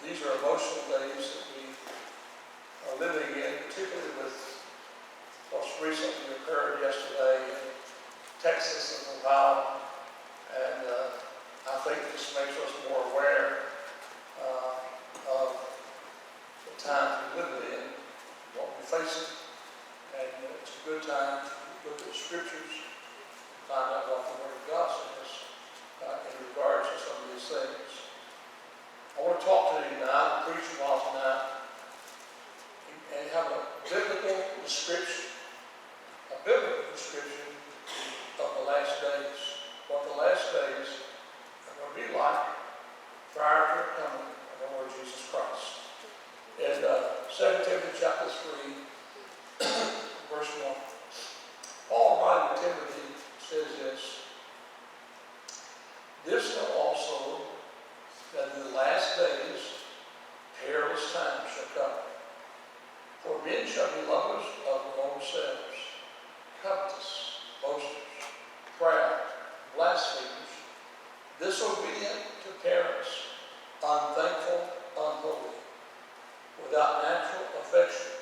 These are emotional days that we are living in, particularly with what's recently occurred yesterday in Texas and Ohio. And I think this makes us more aware of the times we live in, what we're facing. And it's a good time to look at the scriptures, find out what the Word of God says in regards to some of these things. I want to talk to you tonight, preach a while tonight, and have a biblical description of the last days, what the last days are going to be like prior to the coming of the Lord Jesus Christ. In 2 Timothy chapter 3, verse 1, Paul writing to Timothy says this, "This know also that in the last days perilous times shall come. For men shall be lovers of their own selves, covetous, boasters, proud, blasphemers, disobedient to parents, unthankful, unholy, without natural affection,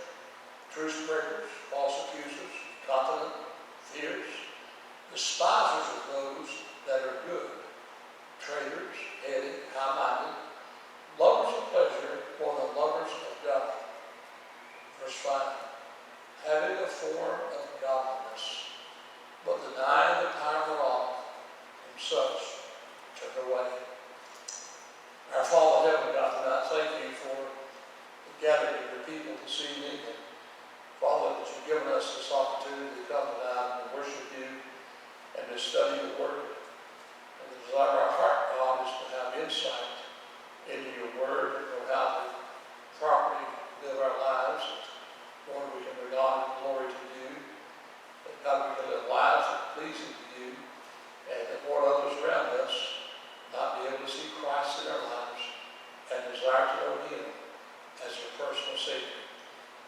truce breakers, false accusers, incontinent, fierce, despisers of those that are good, traitors, heady, high-minded, lovers of pleasure more than lovers of God." Verse 5, "Having a form of godliness, but denying the power thereof, from such turn away." Our Father in heaven, God, tonight, thank you for the gathering of your people this evening. And Father, that you've given us this opportunity to come tonight and worship you and to study your word. And the desire of our heart, God, is to have insight into your word and know how to properly live our lives. Lord, we can bring honor and glory to you. That God, we can live lives that are pleasing to you. And that, Lord, others around us might be able to see Christ in our lives and desire to know him as your personal Savior.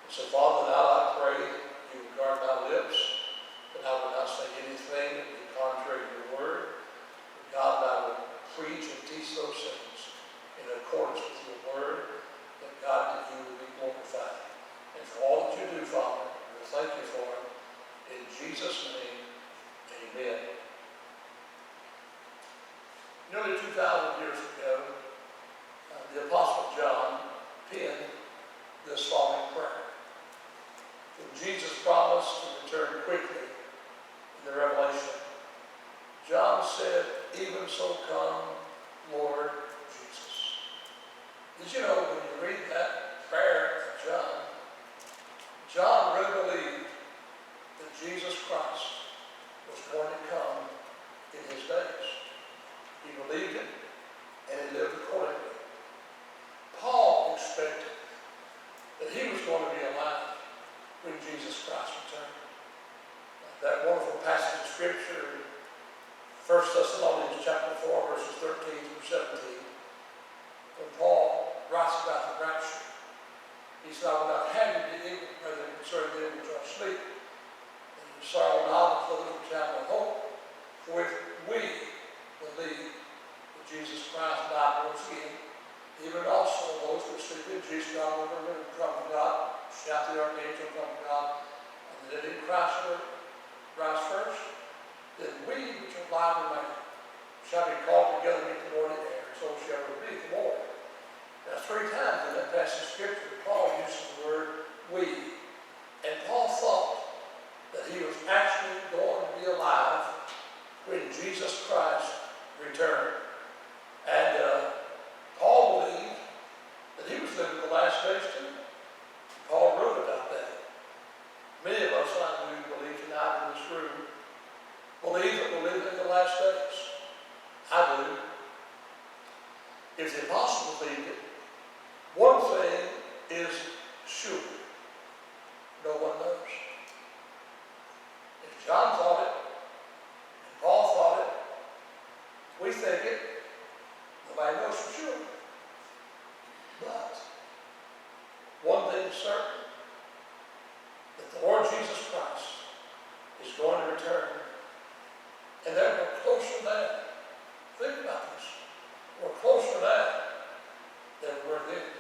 And so, Father, now I pray that you would guard my lips, that I would not say anything that would be contrary to your word. But God, that I would preach and teach those things in accordance with your word, that God, that you would be glorified. And for all that you do, Father, we thank you for it. In Jesus' name, amen. Nearly 2,000 years ago, the Apostle John penned this following prayer. When Jesus promised to return quickly in the Revelation, John said, "Even so come, Lord Jesus." Did you know when you read that prayer of John, John really believed that Jesus Christ was going to come in his days. He believed it, and he lived accordingly. Paul expected that he was going to be alive when Jesus Christ returned. That wonderful passage of Scripture, 1 Thessalonians chapter 4, verses 13 through 17, when Paul writes about the rapture, he said, "I would not have you be ignorant, brethren, concerning them which are asleep, and you sorrow not for those which have no hope. For if we believe that Jesus Christ died once again, even also those which sleep in Jesus, God will remember the come to God, shout the archangel, come to God, and the dead in Christ will rise first. Then we which are alive and remain shall be called together to meet the Lord in the air, so shall we meet the Lord." Now, 3 times in that passage of Scripture, Paul uses the word "we." And Paul thought that he was actually going to be alive when Jesus Christ returned. And Paul believed that he was living the last days too. Paul wrote about that. Many of us, I do believe tonight in this room, believe that we're living in the last days. I do. If the apostles believed it, one thing is sure. No one knows. If John thought it, and Paul thought it, we think it, nobody knows for sure. But one thing is certain, that the Lord Jesus Christ is going to return. And that we're closer now. Think about this. We're closer now than we were then.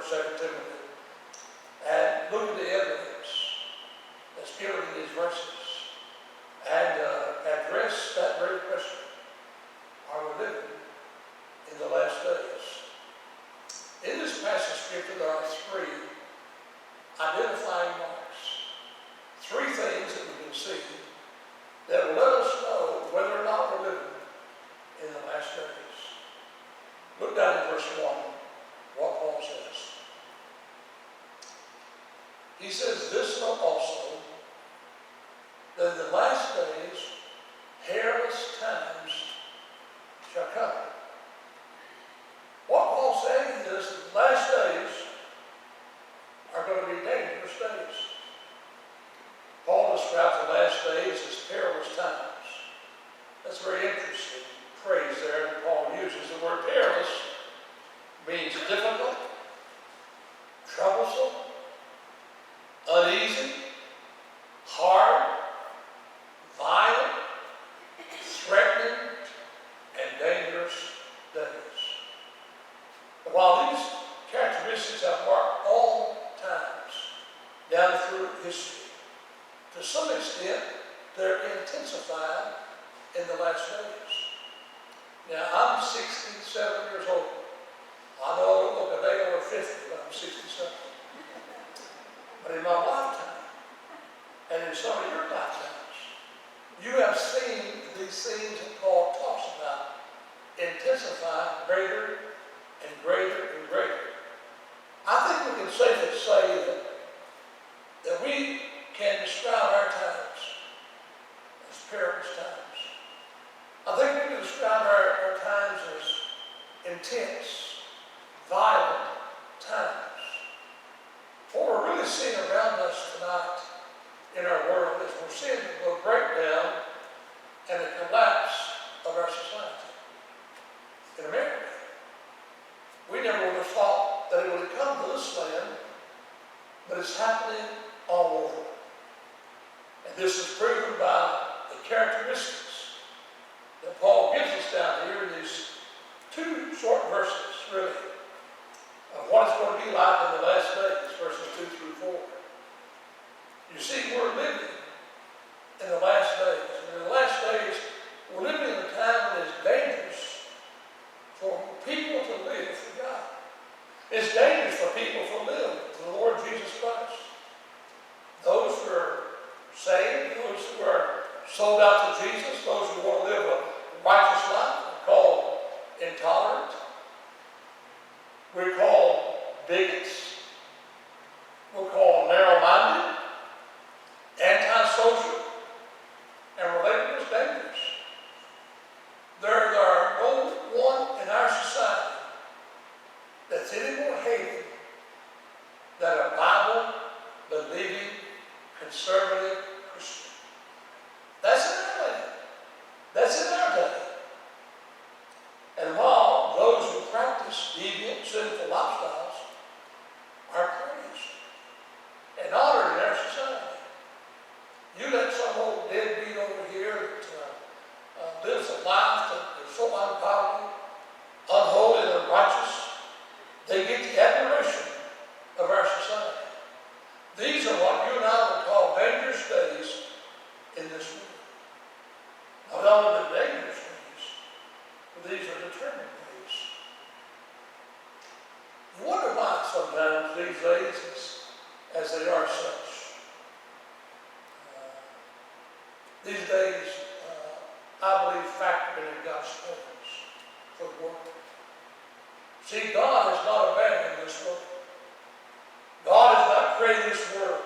2 Timothy, and look at the evidence that's given in these verses, and address that very question. Are we living in the last days? In this passage of Scripture, there are three identifying marks. Three things that we can see that will let us know whether or not we're living in the last days. Look down in verse 1, what Paul says. He says, this know also, that in the last days, perilous times shall come. What Paul's saying is that the last days are going to be dangerous days. Paul describes the last days as perilous times. That's a very interesting phrase there that Paul uses. The word perilous means difficult, troublesome, uneasy, hard, violent, threatening, and dangerous days. But while these characteristics have marked all times down through history, to some extent, they're intensified in the last days. Now, I'm 67 years old. I know I don't look a day over 50, but I'm 67. But in my lifetime, and in some of your lifetimes, you have seen these things that Paul talks about intensify greater and greater and greater. I think we can safely say that we can describe our times as perilous times. I think we can describe our times as intense, violent times. What we're really seeing around us tonight in our world is we're seeing the breakdown and the collapse of our society. In America, we never would have thought that it would have come to this land, but it's happening all over. And this is proven by the characteristics that Paul gives us down here in these two short verses, really, of what it's going to be like in the last days, verses 2 through 4. You see, we're living in the last days. And in the last days, we're living in a time when it's dangerous for people to live for God. It's dangerous for people to live for the Lord Jesus Christ. Those who are saved, those who are sold out to Jesus, those who want to live a righteous life, are called intolerant. We're called bigots. We're called narrow-minded, antisocial, and related as dangerous. There are no one in our society that's any more hated than a Bible-believing, conservative Christian. That's in our land. That's in our day. And while those who practice deviant, sinful lifestyles are praised and honored in our society, you let some old deadbeat over here that lives a life that is so ungodly, unholy, and unrighteous, they get the admiration of our society. These are what you and I would call dangerous days in this world. Not only the dangerous days, but these are determined days. You wonder why sometimes these days, as they are such, these days, I believe, factor in God's plans for the world. See, God has not abandoned this world. God has not created this world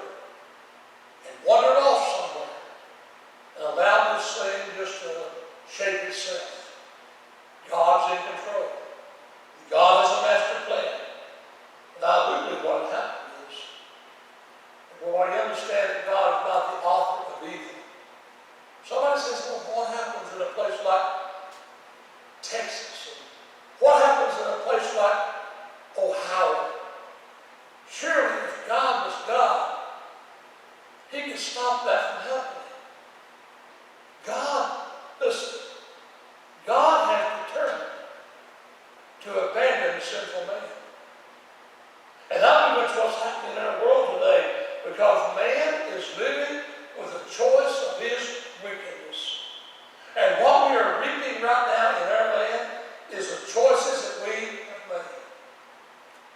and wandered off somewhere and allowed this thing just to shape itself. God's in control. God has a master plan. And I do believe what happened is, when you understand that God is not the author of evil. Somebody says, well, what happens in a place like Texas? What happens in a place like Ohio? Surely, if God was God, He could stop that from happening. God, listen, God has determined to abandon sinful man. And Because man is living with a choice of his wickedness. And what we are reaping right now in our land is the choices that we have made.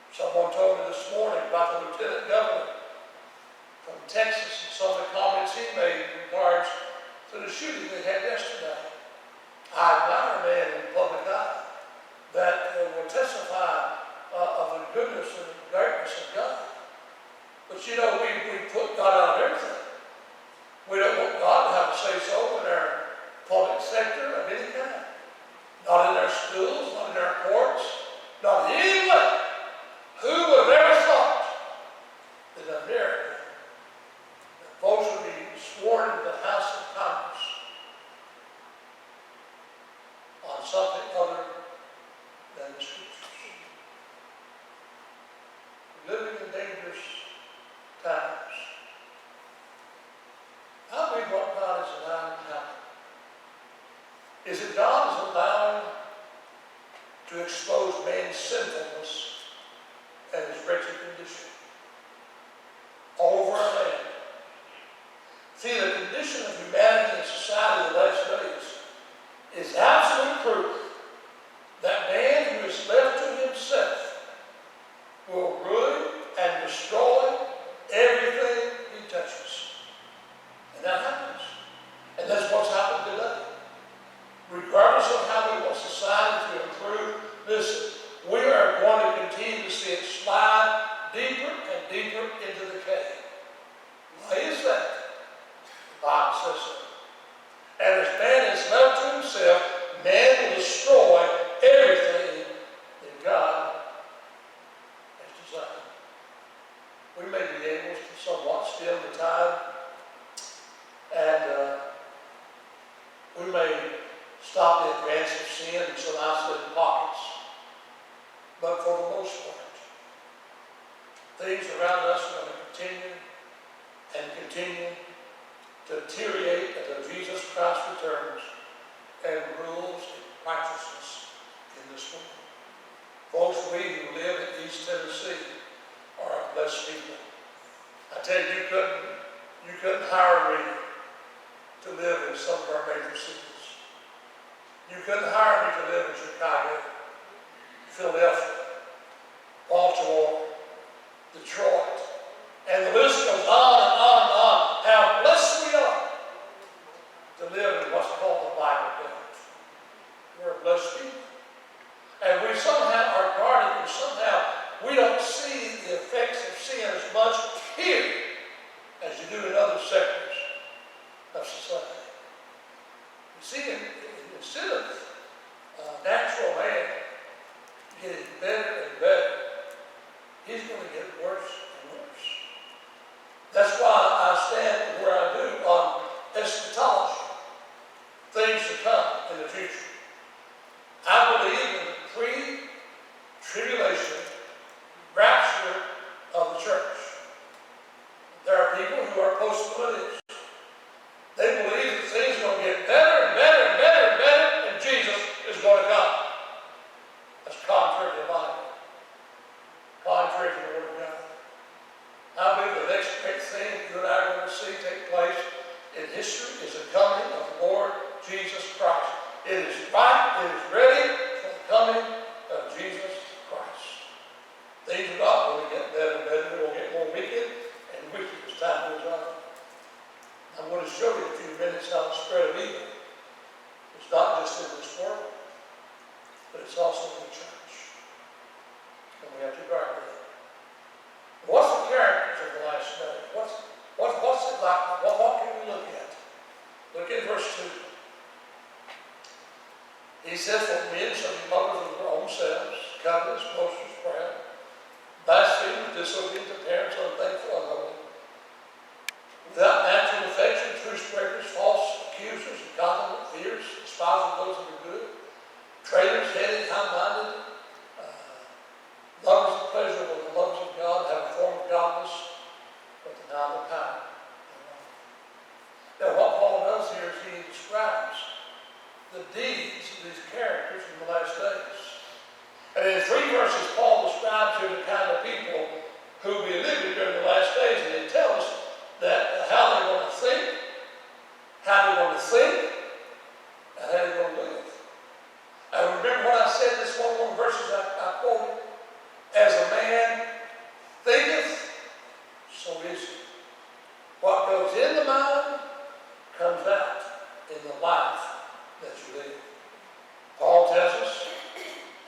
Someone told me this morning about the lieutenant governor from Texas and some of the comments he made in regards to the shooting they had yesterday. I admire a man in the public eye that will testify of the goodness and the greatness of God. But you know, we put God out of everything. We don't want God to have a say-so in our public sector of any kind. Not in our schools, not in our courts, not in any way. Who would have ever thought that America, that folks would be sworn into the House of Congress on something other than the Scriptures? We're living in dangerous times. I believe what God is allowing to happen is that God is allowing to expose man's sinfulness and his wretched condition all over our land. See, the condition of humanity and society in the last days is absolute proof that man who is left to himself will ruin and destroy everything he touches. And that happens. And that's what's happened today. Regardless of how we want society to improve, listen, we are going to continue to see it slide deeper and deeper into the cave. Why is that? The Bible says so. And as man is left to himself, man will destroy everything that God has designed. We may be able to somewhat stem the tide, and we may stop the advance of sin in some isolated pockets. But for the most part, things around us are going to continue and continue to deteriorate until Jesus Christ returns and rules in righteousness in this world. Folks, we who live in East Tennessee are a blessed people. I tell you, you couldn't hire me to live in some of our major cities. You couldn't hire me to live in Chicago, Philadelphia, Baltimore, Detroit, and the list goes on and on and on. How blessed we are to live in what's called the Bible Belt. We're a blessed people. And we somehow are guarded, and somehow we don't see the effects of sin as much here as you do in other sectors of society. You see, instead of natural man getting better and better, he's going to get worse and worse. That's why I stand where I do on eschatology, things to come in the future. I believe in the pre-tribulation rapture of the church. There are people who are post-millennials. They believe that things are going to get better and better and better and better, and Jesus is going to come. That's contrary to the Bible. Contrary to the Word of God. I believe the next great thing you and I are going to see take place in history is the coming of the Lord Jesus Christ. It is right, it is ready for the coming of Jesus Christ. Things are not going to get better and better. They will get more wicked and wicked as time goes on. I'm going to show you in a few minutes how the spread of evil is not just in this world, but it's also in the church. And we have to guard that. What's the characters of the last day? What's it like? What can we look at? Look at verse 2. He says, for men shall be lovers of their own selves, covetous, boasters, proud, blasphemers, disobedient to parents, unthankful, unholy, without natural affection, truce breakers, false accusers, incontinent, fierce, despising those that are good, traitors, headed, high-minded, lovers of pleasure but the lovers of God, have a form of godliness, but deny the power. Now what Paul does here is he describes the deeds of these characters in the last days. And in 3 verses, Paul describes here the kind of people who will be comes out in the life that you live. Paul tells us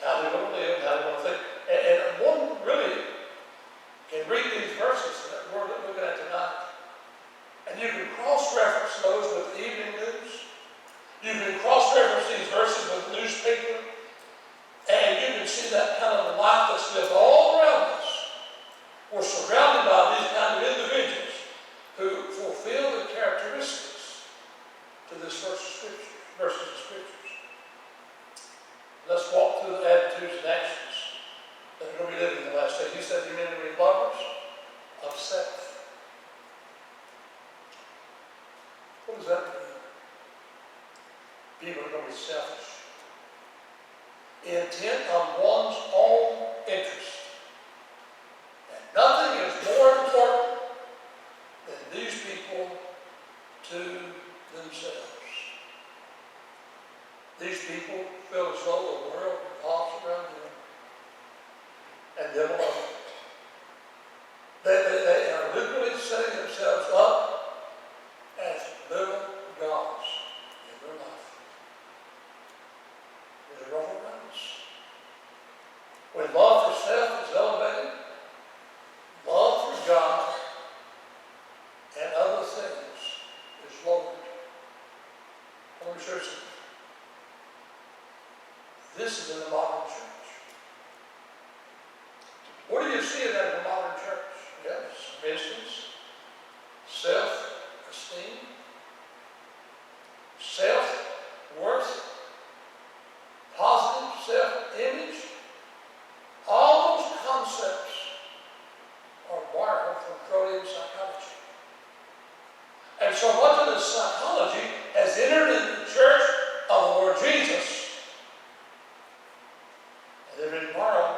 how they're going to live, how they're going to think. And one really can read these verses that we're looking at tonight, and you can cross-reference those with the evening news. You can cross-reference these verses with the newspaper, and you can see that kind of life that's lived all around us. We're surrounded by these kind of individuals who fulfill the characteristics to this verses of Scriptures. Let's walk through the attitudes and actions that are going to be living in the last days. He said, "You men are to be lovers of self." What does that mean? People are going to be selfish, intent on one's own interest. And nothing is more important than these people to themselves. These people feel as though the world revolves around them and them alone. They are literally setting themselves up as little gods in their life. They're all around us. When love for self is elevated, love for God and other things is lowered. Let me show you something. This is in the modern church. What do you see in that in the modern church? Yes, for instance, self-esteem, self-worth, positive self-image. All those concepts are borrowed from Freudian psychology. And so much of this psychology has entered into the church of the Lord Jesus. And they've been borrowed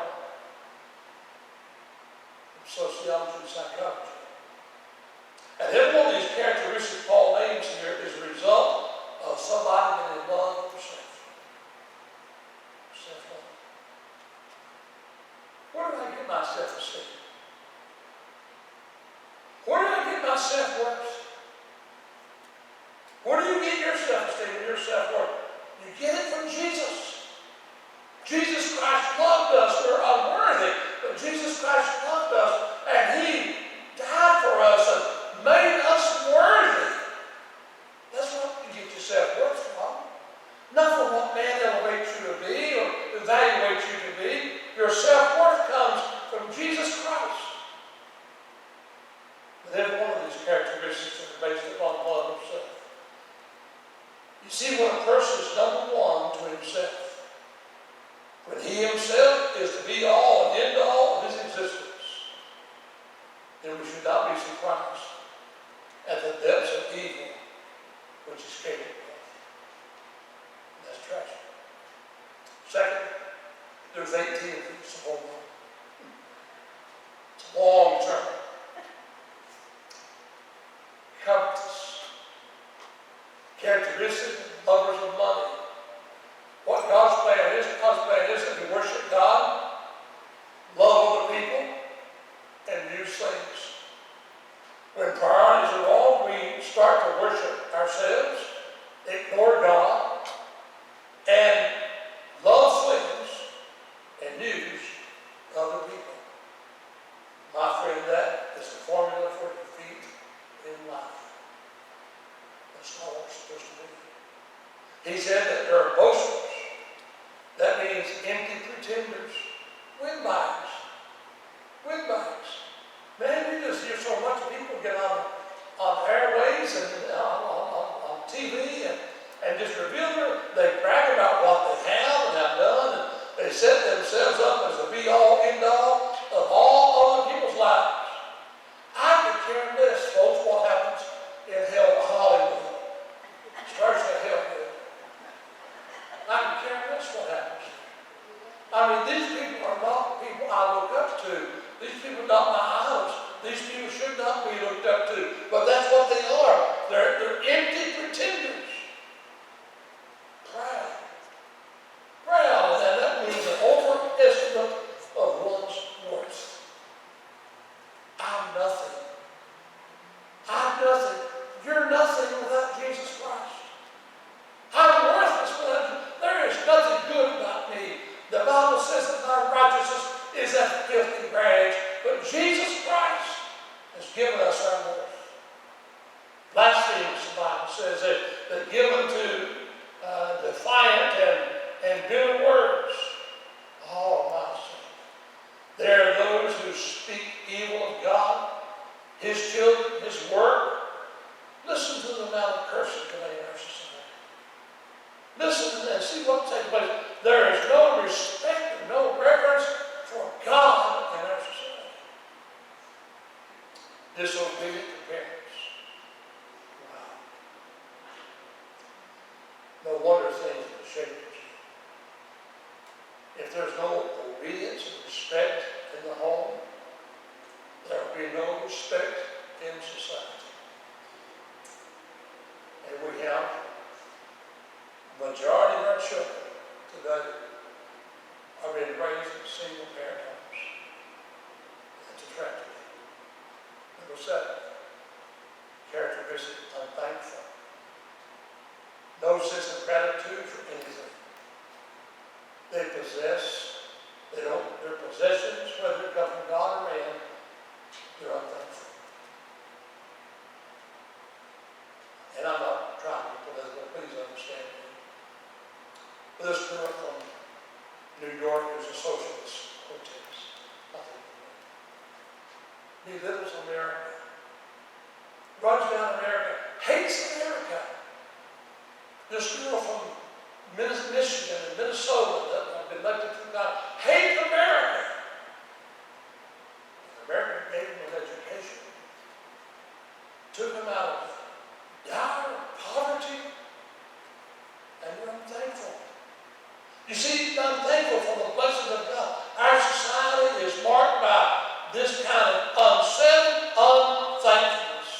from sociology and psychology. And every one of these characteristics Paul names here is a result of somebody that is love for self. Self-love. Where do I get my self-esteem? Where do I get my self-worth? Where do you get your self-esteem and your self-worth? You get it from Jesus. Jesus Christ loved us. We're unworthy, but Jesus Christ loved us, and He died for us and made us worthy. That's what you get your self-worth from. Not from what man elevates you to be or evaluates you to be. Your self-worth comes from Jesus Christ. But every one of these characteristics are based upon love of self. You see, when a person is number one to himself, when he himself is the be-all and end-all of his existence, then we should not be surprised at the depths of evil which is capable of. And that's tragic. Second, there's 18 of these. It's a long term. Covetous. Characteristic lovers of money. What God's plan is that we worship God, love other people, and use things. When priorities are wrong, we start to worship ourselves, ignore God, and love things and use other people. My friend, that is the formula for defeat in life. That's not what it's supposed to be. He said that there are boasters. That means empty pretenders. Windbags. Man, we just hear so much people get on airways and on TV and just reveal they brag about what they have and have done, and they set themselves up as the be-all, end-all of all other people's lives. I could care less, folks, what happens in Hollywood. Starts to hell with. I can care less what happens. I mean, these people are not people I look up to. These people are not my idols. These people should not be looked up to. But that's what they are. They're empty pretenders. Proud. And that means an overestimate of one's worth. I'm nothing. You're nothing without Jesus his children, his work. Listen to the amount of cursing today in our society. Listen and see what takes place. There is no respect and no reverence for God in our society. Disobedient to parents. Wow. No wonder things will shake you. If there's no obedience and respect in the home, there will be no respect in society. And we have the majority of our children today are being raised in single parent homes. That's a tragedy. Number 7, characteristic unthankful. No sense of gratitude for anything. They possess, their possessions, whether it comes from God or man, they're unthankful. And I'm not trying to be political, please understand me. But this girl from New York is a socialist protest. Nothing. Belittles America. Runs down America. Hates America. This girl from Michigan and Minnesota that have been elected to God hate America. America gave them an education. Took them out of dire poverty, and you're unthankful. You see, unthankful for the blessings of God. Our society is marked by this kind of unsettled unthankfulness.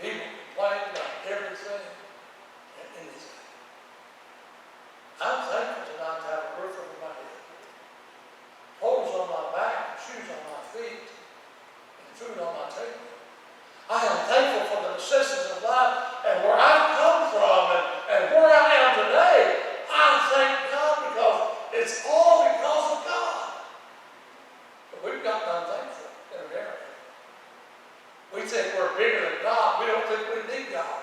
People complain about everything and anything. I'm thankful tonight to have a roof over my head, clothes on my back, shoes on my feet, and food on my table. I am thankful for the necessities of life and where I've come from and where I am today. I thank God because it's all because of God. But we've gotten unthankful in America. We think we're bigger than God. We don't think we need God.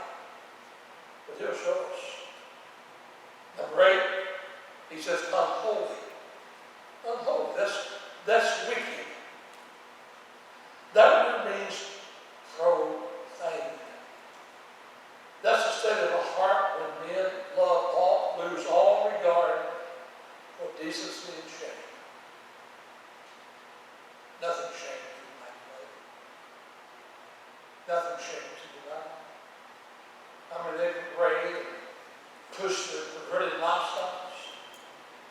But He'll show us. Number 8, he says unholy. Unholy. That's wicked. That word means profane. That's a state of the heart when men lose all regard for decency and shame. Nothing shames you like that. Nothing shames you like that. I mean, they parade and push their perverted lifestyles,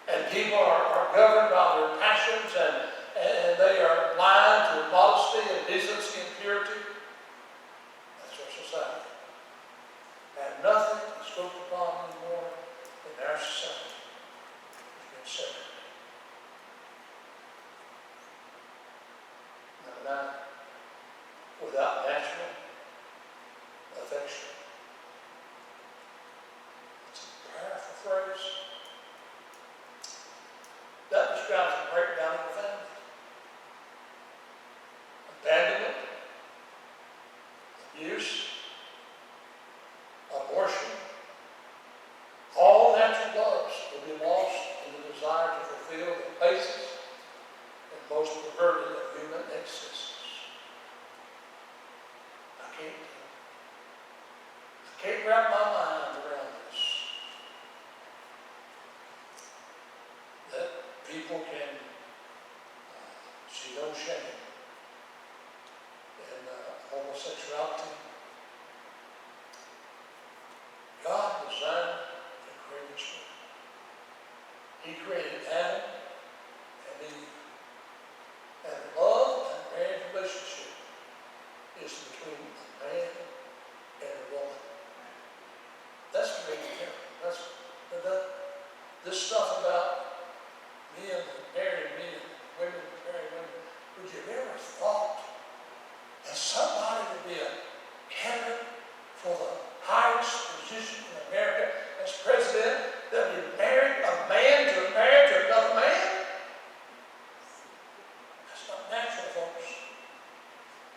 and people are governed by their passions, and they are blind to modesty and decency and purity. That's our society. And nothing is looked upon anymore in our society. It's been said. Number 9, without natural affection. It's a powerful phrase. That describes a breakdown of the family. Abandonment, abuse, abortion, all natural loves will be lost in the desire to fulfill the basic and most perverted of human existence. I can't wrap my mind around this. That people can see no shame in homosexuality. God designed and created us. He created Adam and Eve. And love and marriage relationship is between a man and a woman. That's the big difference. This stuff about men marrying men, women marrying women. Would you have ever thought that somebody would be a candidate for the highest position in America as president that would marry a man to another man? That's not natural, folks.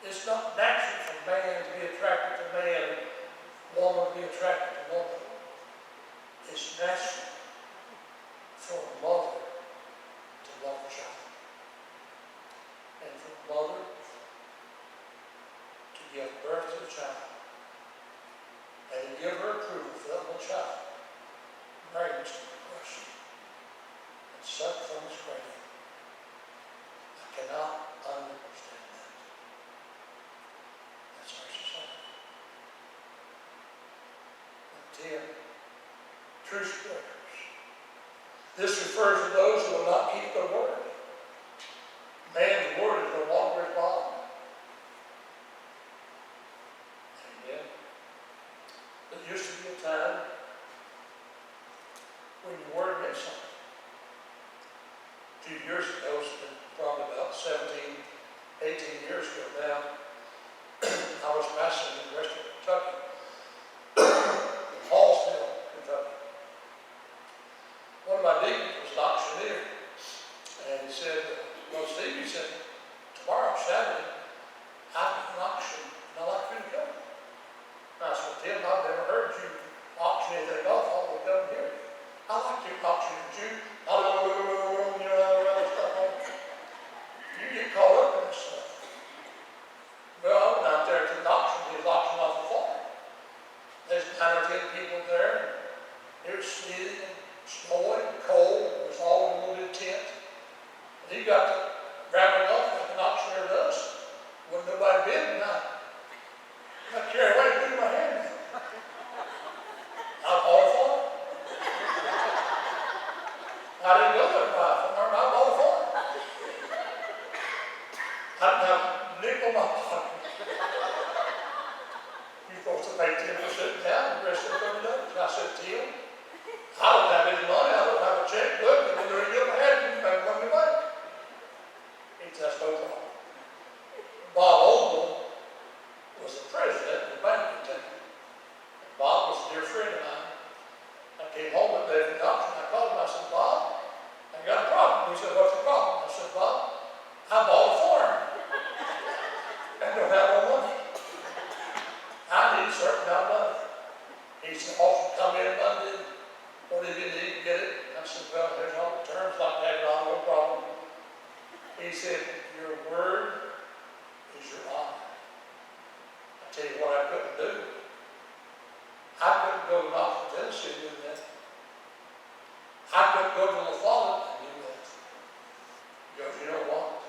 It's not natural for man to be attracted to man, woman to be attracted to woman. It's natural for a mother to love a child, and for a mother a child. And to give her approval for that little child, married to the question, and sucked from his cradle. I cannot understand that. That's our society. And 10, truce breakers. This refers to those who will not keep their word. Man's word is no longer his bond. Amen. There used to be a time when your word meant something. A few years ago, it's been probably about 17, 18 years ago now, I was pastoring in Western Kentucky, in Hallsville, Kentucky. One of my deacons was an auctioneer, and he said, well, Steve, he said, tomorrow, Saturday, I've got an auction, and I'd like for you to come. And I said, Tim, I've never heard you auction anything off. I want to come here. I like to auction with you. You get caught up in this stuff. Well, I went out there to the auction. He was auctioning off the farm. There's 9 or 10 people there. And it was sleeting and snowing and cold. It was all in a little bit of tent. And he got to ramming up like an auctioneer does. Wasn't nobody bidding. I carried away and threw my hand down. I bought a farm. I didn't go there to buy a farm. I bought a farm. I didn't have a nickel in my pocket. You're supposed to pay 10% down, the rest of it coming up. And I said, Tim, I don't have any money. I don't have a checkbook. And when you're in your head, you can come to bank. He said, that's no problem. Bob Ogle was the president of the bank in Kentucky. Bob was a dear friend of mine. I came home that day from the auction. I called him. I said, Bob, I got a problem. He said, what's the problem? I said, Bob, I bought a farm and don't have no money. I need a certain amount of money. He said, also come in Monday. What do you need to get it? I said, well, there's all the terms like that, Ron, no problem. He said, your word is your honor. I tell you what I couldn't do. I couldn't go to Knoxville, Tennessee and do that. I couldn't go to La Follette and do that. Because you know what?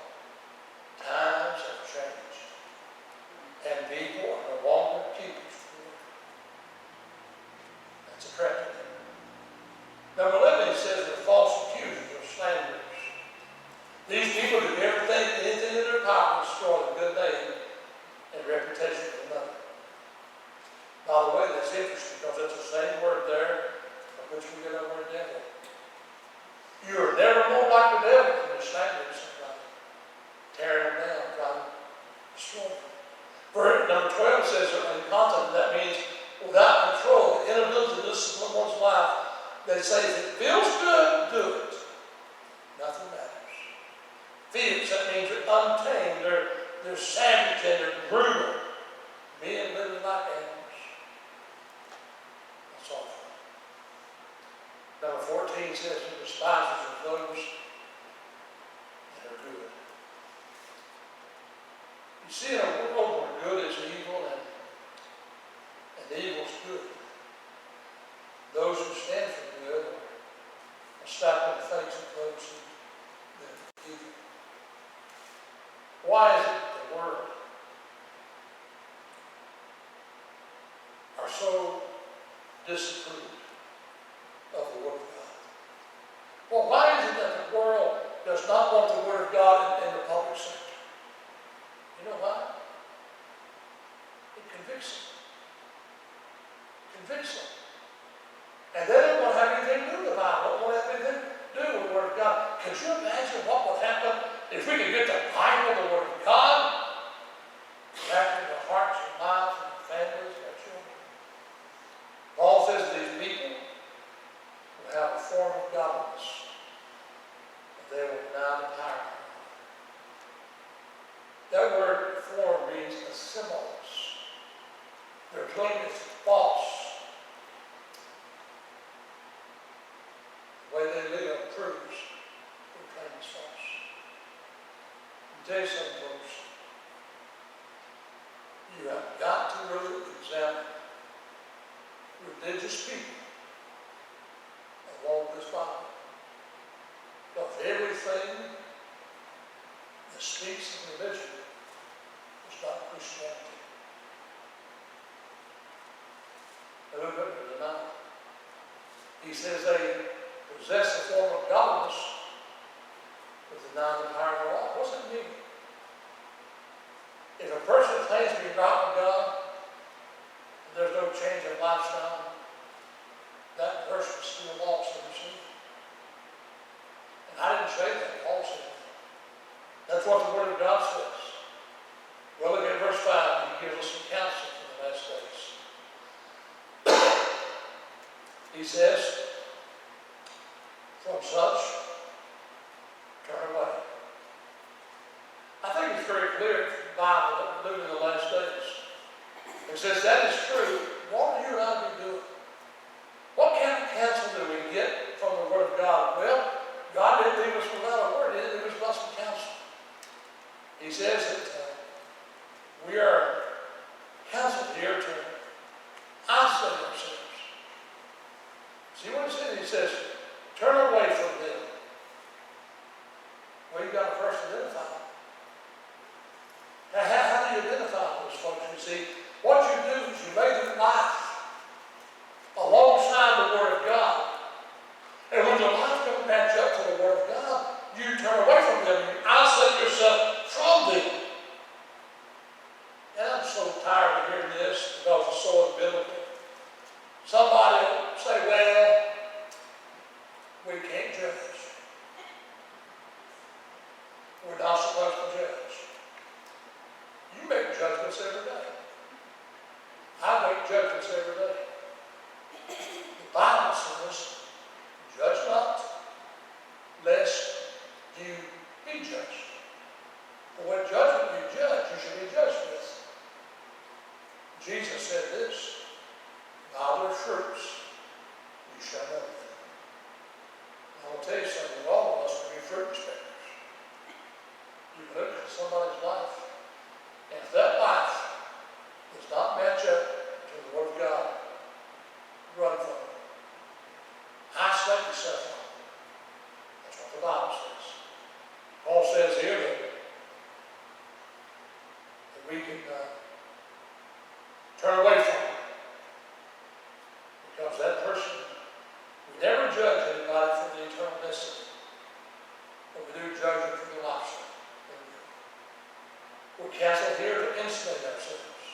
Times have changed. And people are no longer keepers of the word. That's a tragedy. Number 11, it says they're false accusers or slanderers. These people do anything in their power to destroy the good name and reputation of another. By the way, that's interesting because it's the same word there from which we get our word devil. You are never more like the devil than you're slandering somebody, tearing them down, trying to destroy them. Verse number 12 says incontinent. That means without control, the inability to discipline one's life. They say if it feels good, do it. Nothing matters. Feels, that means they're untamed, they're savage and they're brutal. Men living like animals. That's awful. Number 14 says the despisers of those that are good. You see, in a world where good is evil and evil is good, those who stand for good are slapped in the face of those who live for evil. Why is it that the word are so disapproved of the word of God? Well, why is it that the world does not want the word of God in the public sector? You know why? It convicts them. Convicts them. And they don't want to have anything to do with the Bible. Don't want to have anything to do with the Word of God. Could you imagine what would happen if we could get the Bible, the Word of God, back in the hearts and minds of the families of our children? Paul says these people will have a form of godliness, but they will deny the power. That word form means assimilus. Their claim is false. The way they live proves their claim is false. I'll tell you something, folks. You have got to really examine religious people along this Bible. Because everything that speaks of religion is not Christianity. Now look at the 9. He says they possess a form of godliness but deny the power of the law. What's that mean? If a person claims to be right with God, and there's no change in lifestyle, that person is still lost in sin. And I didn't say that, Paul said that. That's what the Word of God says. Well, look at verse 5. He gives us some counsel for the last days. He says, from such, turn away. I think it's very clear from the Bible that we're living in the last days. And since that is true, what are you and I be doing? What kind of counsel do we get from the Word of God? Well, God didn't leave us without a word. He didn't leave us without some counsel. He says that we are counseled here to isolate ourselves. See what he says? He says, turn away from them. Well, you've got to first identify them. Now, how do you identify those folks? You see, what you do is you make them life alongside the Word of God. And when your life doesn't match up to the Word of God, you turn away from them. You isolate yourself from them. And I'm so tired of hearing this because it's so unbiblical. Somebody will say, well, we can't judge. We're not supposed to judge. You make judgments every day. I make judgments every day. The Bible says, judge not, lest you be judged. For what judgment you judge, you should be judged with. Jesus said this, by their fruits you shall know them. I will tell you something, all of us can be fruit inspectors. You can look at somebody's life, and if that life does not match up to the Word of God, run from it. Isolate yourself from it. That's what the Bible says. Paul says here that we can turn away from it. Because that person, we never judge anybody for the eternal destiny, but we do judge them for the lifestyle. We're counseled here to insulate ourselves.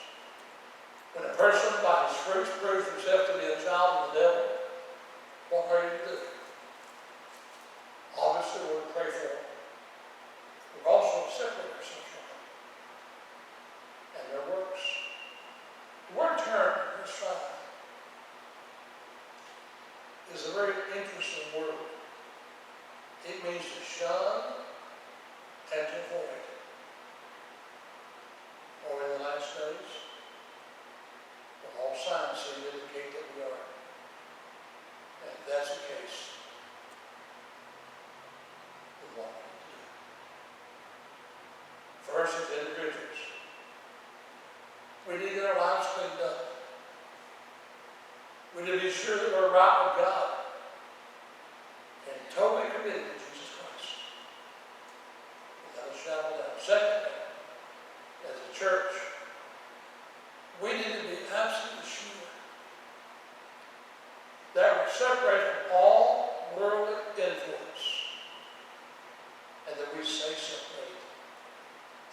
When a person by his fruits proves himself to be a child of the devil, what are you to do? Obviously, we're to pray for them. We're also to separate ourselves from them and their works. The word turn, verse 5, is a very interesting word. It means to shun and to avoid. Or in the last days, when all signs seem to indicate that we are. And if that's the case, then what we need to do? First, as individuals, we need to get our lives cleaned up. We need to be sure that we're right with God and totally committed to Jesus Christ. Without a shadow of doubt. Secondly, as a church, we need to be absolutely sure that we're separated from all worldly influence and that we stay separated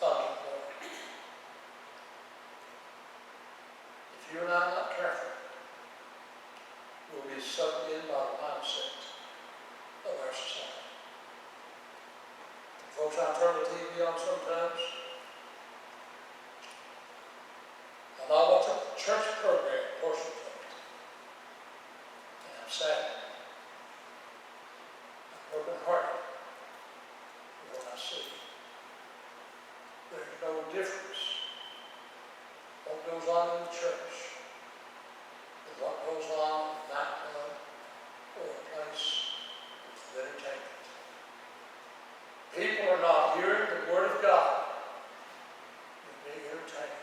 unto the Lord. If you and I are not careful, we'll be sucked in by the mindset of our society. Folks, I turn the TV on sometimes, and I watch a church program, portion of it, and I'm sad. I'm broken-hearted for what I see. There's no difference what goes on in the church with what goes on in a nightclub or a place of entertainment. People are not hearing the Word of God. They're being entertained.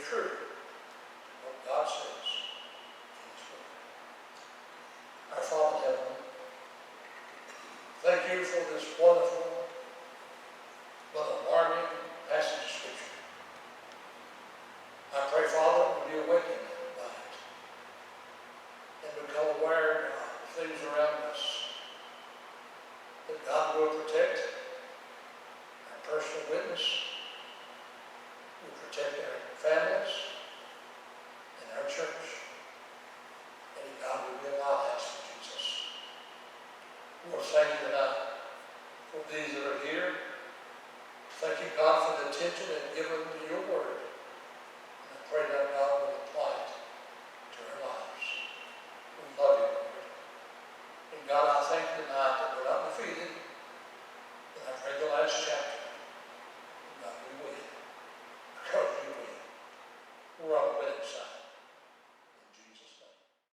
true to what God says in His Word. Our Father in heaven, thank you for this wonderful but alarming passage of Scripture. I pray, Father, we'll be awakened by it and become aware of things around us, that God will protect our personal witness, will protect our families and our church, and that God will be a lighthouse for Jesus. Lord, thank you tonight for these that are here. Thank you, God, for the attention they've given to your word. And I pray that God will apply it to our lives. We love you, Lord. And God, I thank you tonight that we're not defeated. And I pray the last chapter. And God, we win. Because you win. We're on the winning side.